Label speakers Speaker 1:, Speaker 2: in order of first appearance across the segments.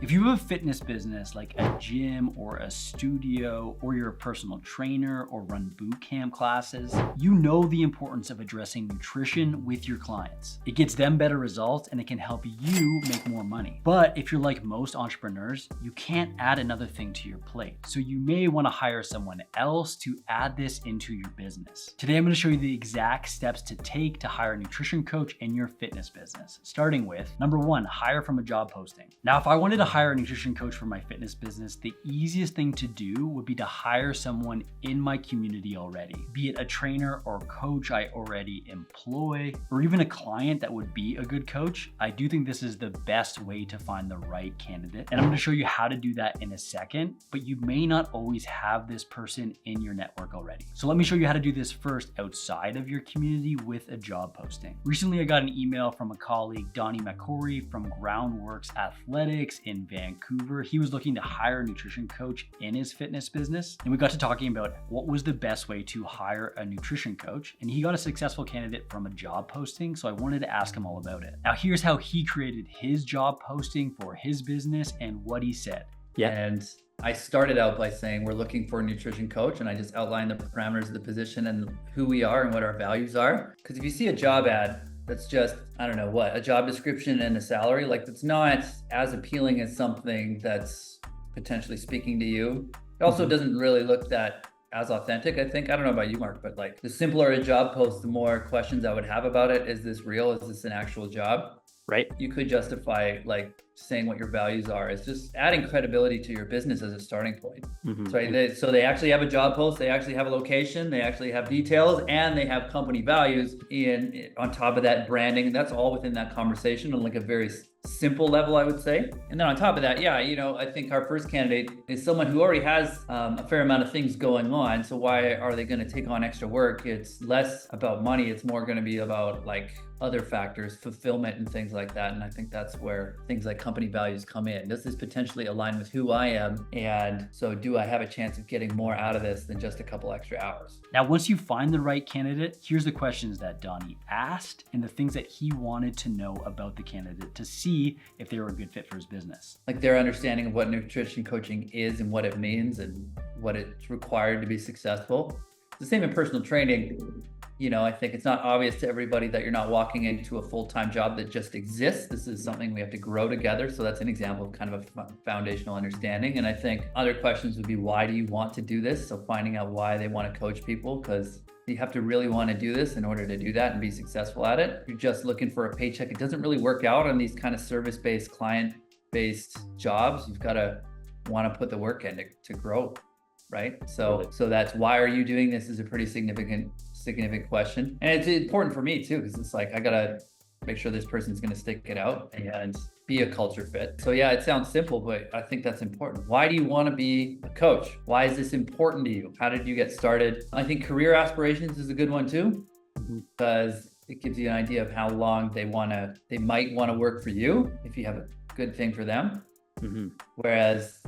Speaker 1: If you have a fitness business like a gym or a studio, or you're a personal trainer or run boot camp classes, you know the importance of addressing nutrition with your clients. It gets them better results and it can help you make more money. But if you're like most entrepreneurs, you can't add another thing to your plate. So you may want to hire someone else to add this into your business. Today, I'm going to show you the exact steps to take to hire a nutrition coach in your fitness business. Starting with number one, hire from a job posting. Now, if I wanted to hire a nutrition coach for my fitness business, the easiest thing to do would be to hire someone in my community already, be it a trainer or coach I already employ, or even a client that would be a good coach. I do think this is the best way to find the right candidate. And I'm going to show you how to do that in a second, but you may not always have this person in your network already. So let me show you how to do this first outside of your community with a job posting. Recently, I got an email from a colleague, Donnie McCory from Groundworks Athletics in Vancouver. He was looking to hire a nutrition coach in his fitness business. And we got to talking about what was the best way to hire a nutrition coach. And he got a successful candidate from a job posting. So I wanted to ask him all about it. Now, here's how he created his job posting for his business and what he said.
Speaker 2: Yeah. And I started out by saying we're looking for a nutrition coach, and I just outlined the parameters of the position and who we are and what our values are. Because if you see a job ad that's just, I don't know what, a job description and a salary, like that's not as appealing as something that's potentially speaking to you. It also doesn't really look that as authentic, I think. I don't know about you, Mark, but like the simpler a job post, the more questions I would have about it. Is this real? Is this an actual job?
Speaker 1: Right.
Speaker 2: You could justify like saying what your values are. It's just adding credibility to your business as a starting point. So they actually have a job post, they actually have a location, they actually have details, and they have company values on top of that branding. And that's all within that conversation on like a very simple level, I would say. And then on top of that, I think our first candidate is someone who already has a fair amount of things going on. So why are they going to take on extra work? It's less about money. It's more going to be about like other factors, fulfillment and things like that. And I think that's where things like company values come in. Does this potentially align with who I am? And so do I have a chance of getting more out of this than just a couple extra hours?
Speaker 1: Now, once you find the right candidate, here's the questions that Donnie asked and the things that he wanted to know about the candidate to see if they were a good fit for his business.
Speaker 2: Like their understanding of what nutrition coaching is and what it means and what it's required to be successful. It's the same in personal training. I think it's not obvious to everybody that you're not walking into a full-time job that just exists. This is something we have to grow together. So that's an example of kind of a foundational understanding. And I think other questions would be, why do you want to do this? So finding out why they want to coach people, because you have to really want to do this in order to do that and be successful at it. If you're just looking for a paycheck, it doesn't really work out on these kind of service-based, client-based jobs. You've got to want to put the work in to grow, right? So that's why are you doing this is a pretty significant question. And it's important for me too, because it's like, I got to make sure this person's going to stick it out and be a culture fit. So yeah, it sounds simple, but I think that's important. Why do you want to be a coach? Why is this important to you? How did you get started? I think career aspirations is a good one too, because it gives you an idea of how long they might want to work for you if you have a good thing for them. Whereas,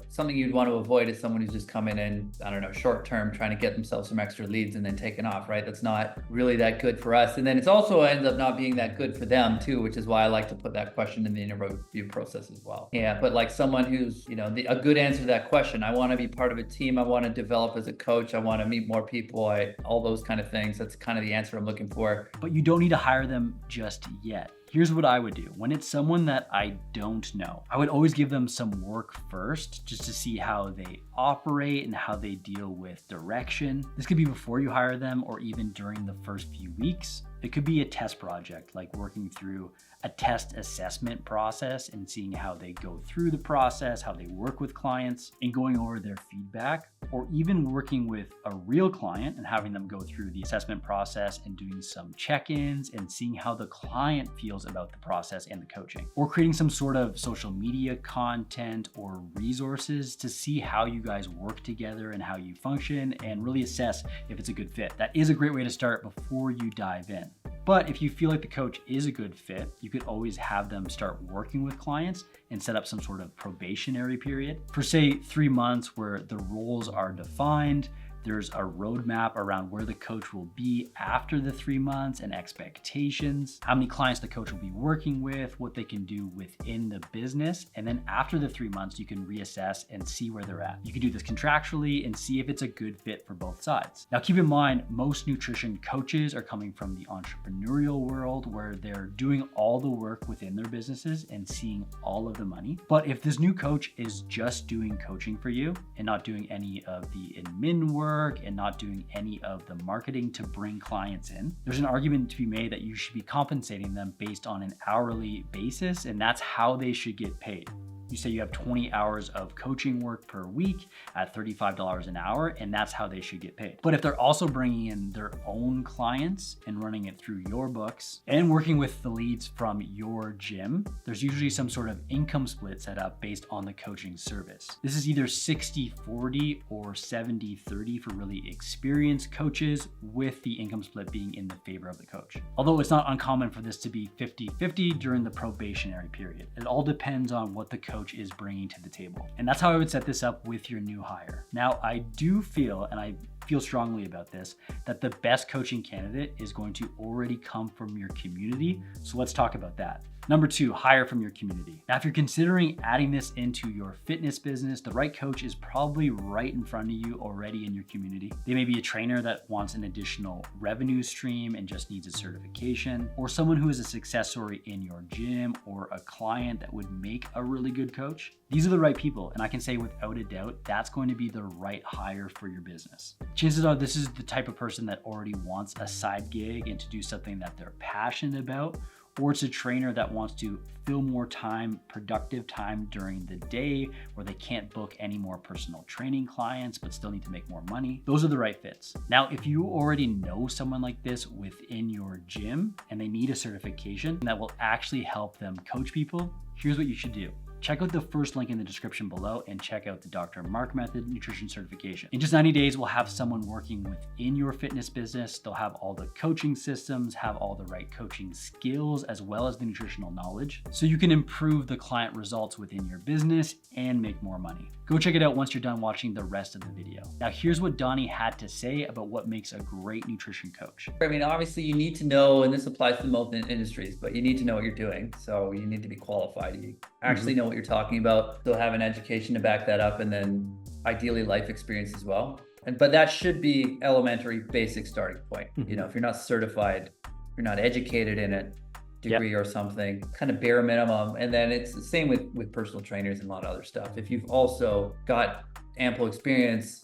Speaker 2: something you'd want to avoid is someone who's just coming in, I don't know, short term, trying to get themselves some extra leads and then taking off, right? That's not really that good for us. And then it's also ends up not being that good for them too, which is why I like to put that question in the interview process as well. Yeah, but like someone who's, a good answer to that question, I want to be part of a team, I want to develop as a coach, I want to meet more people, all those kind of things. That's kind of the answer I'm looking for.
Speaker 1: But you don't need to hire them just yet. Here's what I would do. When it's someone that I don't know, I would always give them some work first just to see how they operate and how they deal with direction. This could be before you hire them or even during the first few weeks. It could be a test project, like working through a test assessment process and seeing how they go through the process, how they work with clients and going over their feedback, or even working with a real client and having them go through the assessment process and doing some check-ins and seeing how the client feels about the process and the coaching, or creating some sort of social media content or resources to see how you guys work together and how you function and really assess if it's a good fit. That is a great way to start before you dive in. But if you feel like the coach is a good fit, you could always have them start working with clients and set up some sort of probationary period for say 3 months where the roles are defined, There's a roadmap around where the coach will be after the 3 months and expectations, how many clients the coach will be working with, what they can do within the business. And then after the 3 months, you can reassess and see where they're at. You can do this contractually and see if it's a good fit for both sides. Now, keep in mind, most nutrition coaches are coming from the entrepreneurial world where they're doing all the work within their businesses and seeing all of the money. But if this new coach is just doing coaching for you and not doing any of the admin work and not doing any of the marketing to bring clients in, there's an argument to be made that you should be compensating them based on an hourly basis, and that's how they should get paid. You say you have 20 hours of coaching work per week at $35 an hour, and that's how they should get paid. But if they're also bringing in their own clients and running it through your books and working with the leads from your gym, there's usually some sort of income split set up based on the coaching service. This is either 60-40 or 70-30 for really experienced coaches, with the income split being in the favor of the coach. Although it's not uncommon for this to be 50-50 during the probationary period. It all depends on what the coach is bringing to the table. And that's how I would set this up with your new hire. Now, I do feel, and I feel strongly about this, that the best coaching candidate is going to already come from your community. So let's talk about that. Number 2, hire from your community. Now, if you're considering adding this into your fitness business, the right coach is probably right in front of you already in your community. They may be a trainer that wants an additional revenue stream and just needs a certification, or someone who is a success story in your gym, or a client that would make a really good coach. These are the right people, and I can say without a doubt, that's going to be the right hire for your business. Chances are this is the type of person that already wants a side gig and to do something that they're passionate about, or it's a trainer that wants to fill more time, productive time during the day where they can't book any more personal training clients but still need to make more money. Those are the right fits. Now, if you already know someone like this within your gym and they need a certification that will actually help them coach people, here's what you should do. Check out the first link in the description below and check out the Dr. Mark Method Nutrition Certification. In just 90 days, we'll have someone working within your fitness business. They'll have all the coaching systems, have all the right coaching skills, as well as the nutritional knowledge, so you can improve the client results within your business and make more money. Go check it out once you're done watching the rest of the video. Now, here's what Donnie had to say about what makes a great nutrition coach.
Speaker 2: I mean, obviously you need to know, and this applies to most industries, but you need to know what you're doing. So you need to be qualified. You actually know what you're talking about. Still have an education to back that up, and then ideally life experience as well. But that should be elementary, basic starting point. You know, if you're not certified, you're not educated in it, degree or something, kind of bare minimum. And then it's the same with personal trainers and a lot of other stuff. If you've also got ample experience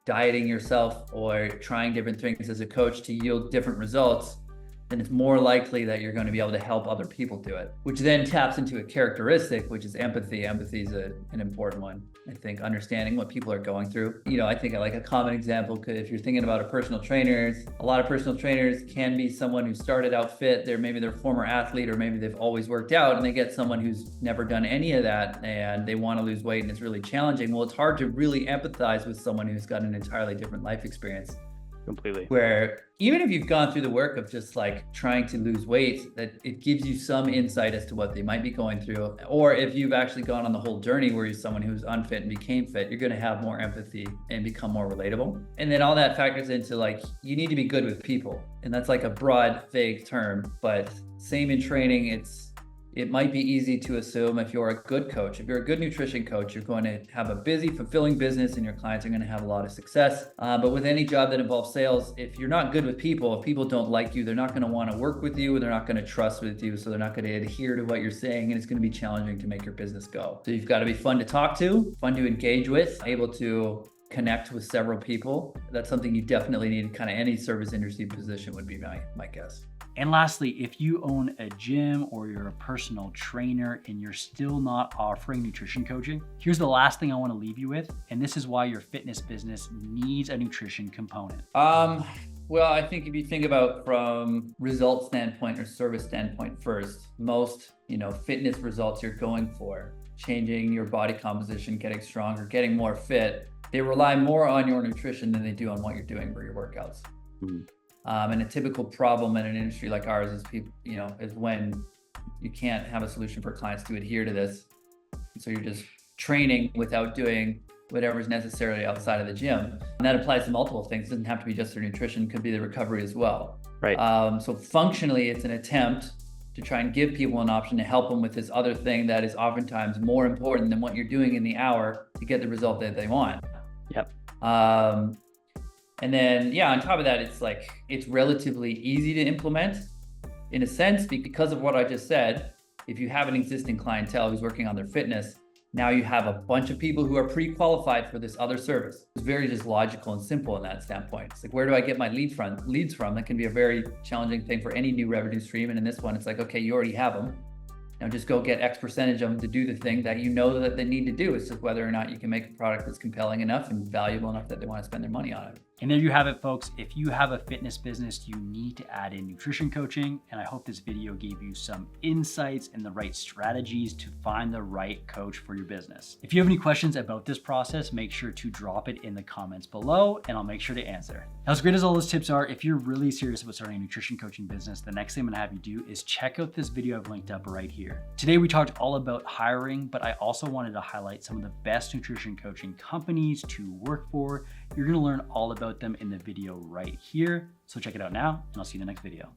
Speaker 2: dieting yourself or trying different things as a coach to yield different results, then it's more likely that you're going to be able to help other people do it, which then taps into a characteristic, which is empathy. Empathy is an important one. I think understanding what people are going through. You know, I think like a common example, if you're thinking about a personal trainer, a lot of personal trainers can be someone who started out fit. Maybe they're a former athlete, or maybe they've always worked out, and they get someone who's never done any of that and they want to lose weight and it's really challenging. Well, it's hard to really empathize with someone who's got an entirely different life experience.
Speaker 3: Completely.
Speaker 2: Where even if you've gone through the work of just like trying to lose weight, that it gives you some insight as to what they might be going through. Or if you've actually gone on the whole journey where you're someone who's unfit and became fit, you're going to have more empathy and become more relatable. And then all that factors into like, you need to be good with people. And that's like a broad, vague term, but same in training. It might be easy to assume if you're a good coach, if you're a good nutrition coach, you're going to have a busy, fulfilling business and your clients are going to have a lot of success. But with any job that involves sales, if you're not good with people, if people don't like you, they're not going to want to work with you, they're not going to trust with you, so they're not going to adhere to what you're saying, and it's going to be challenging to make your business go. So you've got to be fun to talk to, fun to engage with, able to connect with several people. That's something you definitely need. Kind of any service industry position would be my guess.
Speaker 1: And lastly, if you own a gym or you're a personal trainer and you're still not offering nutrition coaching, here's the last thing I want to leave you with. And this is why your fitness business needs a nutrition component.
Speaker 2: Well, I think if you think about from result standpoint or service standpoint first, most, fitness results you're going for, changing your body composition, getting stronger, getting more fit, they rely more on your nutrition than they do on what you're doing for your workouts. Mm-hmm. And a typical problem in an industry like ours is people, is when you can't have a solution for clients to adhere to this. So you're just training without doing whatever's necessarily outside of the gym. And that applies to multiple things. It doesn't have to be just their nutrition, it could be the recovery as well.
Speaker 3: Right.
Speaker 2: So functionally, it's an attempt to try and give people an option to help them with this other thing that is oftentimes more important than what you're doing in the hour to get the result that they want.
Speaker 3: Yep.
Speaker 2: And then, yeah, on top of that, it's relatively easy to implement in a sense because of what I just said. If you have an existing clientele who's working on their fitness, now you have a bunch of people who are pre-qualified for this other service. It's very just logical and simple in that standpoint. It's like, where do I get my leads from? That can be a very challenging thing for any new revenue stream. And in this one, it's like, okay, you already have them. Now just go get X percentage of them to do the thing that you know that they need to do. It's just whether or not you can make a product that's compelling enough and valuable enough that they want to spend their money on it.
Speaker 1: And there you have it, folks. If you have a fitness business, you need to add in nutrition coaching. And I hope this video gave you some insights and the right strategies to find the right coach for your business. If you have any questions about this process, make sure to drop it in the comments below and I'll make sure to answer. Now, as great as all those tips are, if you're really serious about starting a nutrition coaching business, the next thing I'm gonna have you do is check out this video I've linked up right here. Today, we talked all about hiring, but I also wanted to highlight some of the best nutrition coaching companies to work for. You're gonna learn all about them in the video right here. So check it out now, and I'll see you in the next video.